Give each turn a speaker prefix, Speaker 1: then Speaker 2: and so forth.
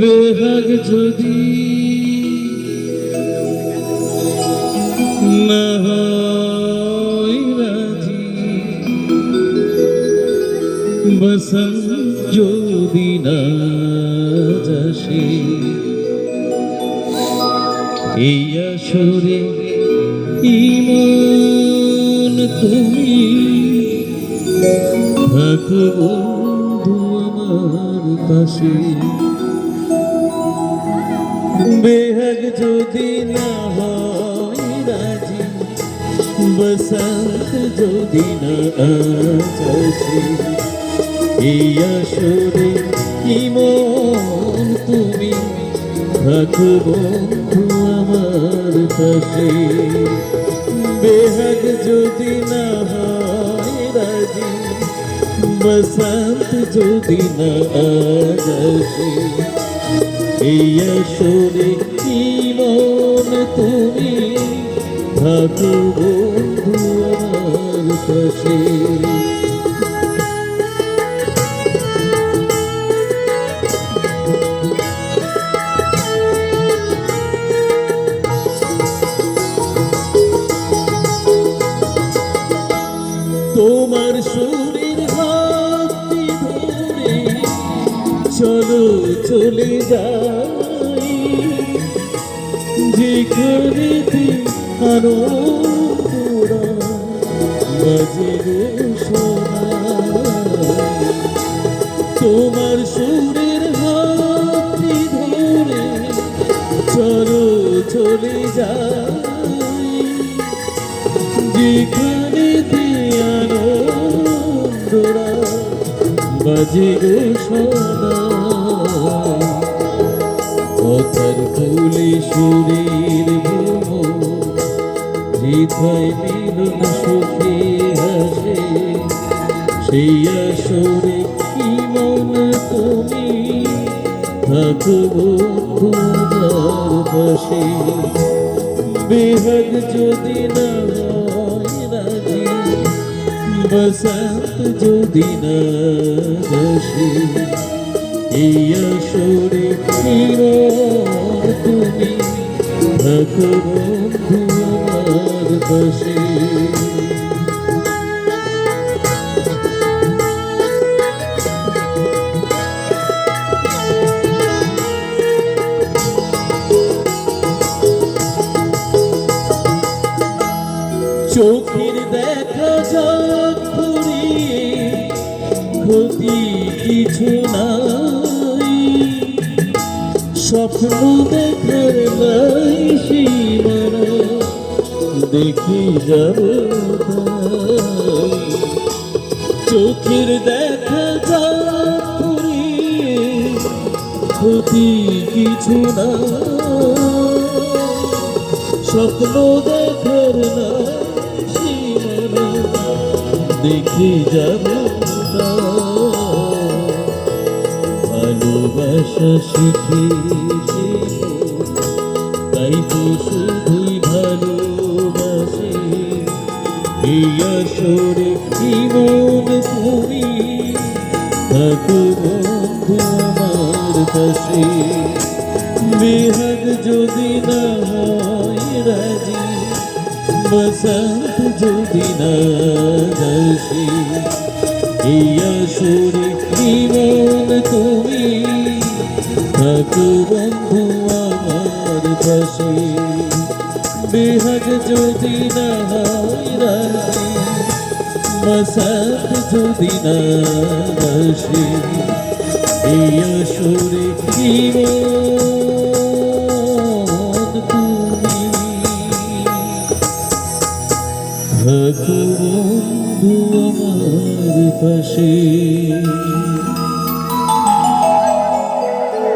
Speaker 1: বেহাগ যদি না হয় রাজি, বসন্ত যদি না যাসে, এই আসরে ইমন তুমি থাকো বন্ধু আমার পাশে। বেহাগ যদি না হয় রাজি, বসন্ত যদি না আসে, এই আসরে ইমন তুমি থাকো বন্ধু আমার পাশে। বেহাগ যদি না হয় রাজি, বসন্ত যদি না আসে, এই আসরে ইমন তুমি থাকো বন্ধু আমার পাশে। তোমার সুরের হাতটি ধরে চলো চলে যাই, যেখানে আনন্দরা বাজে গো সোনাই। তোমার সুরের হাতটি ধরে চলো চলে যাই, যেখানে আনন্দরা বাজে গো সোনাই। কথার ফুলে সুরের ভ্রমর, হৃদয় মিলন সুখে হাসে, সেই আসরে ইমন তুমি থাকো বন্ধু আমার পাশে। বেহাগ যদি না হয় রাজি, বসন্ত যদি না আসে, এই আসরে ইমন তুমি থাকো বন্ধু আমার পাশে। চোখের দেখা যাক ফুরিয়ে, ক্ষতি কিছু নাই, স্বপ্ন দেখার নাই সীমানা, দেখে যাব তাই। চোখের দেখা যাক ফুরিয়ে, ক্ষতি কিছু নাই, স্বপ্ন দেখার নাই সীমানা, দেখে যাব ভালোবাসা শিখেছি, তাই তো শুধুই ভালোবাসে। এই আসরে ইমন তুমি থাকো বন্ধু আমার পাশে। বেহাগ যদি না হয় রাজি, বসন্ত যদি না আসে, এই আসরে ইমন তুমি থাকো বন্ধু আমার পাশে। বেহাগ যদি না হয় রাজি, বসন্ত যদি না আসে, এই আসরে ইমন তুমি থাকো বন্ধু আমার পাশে।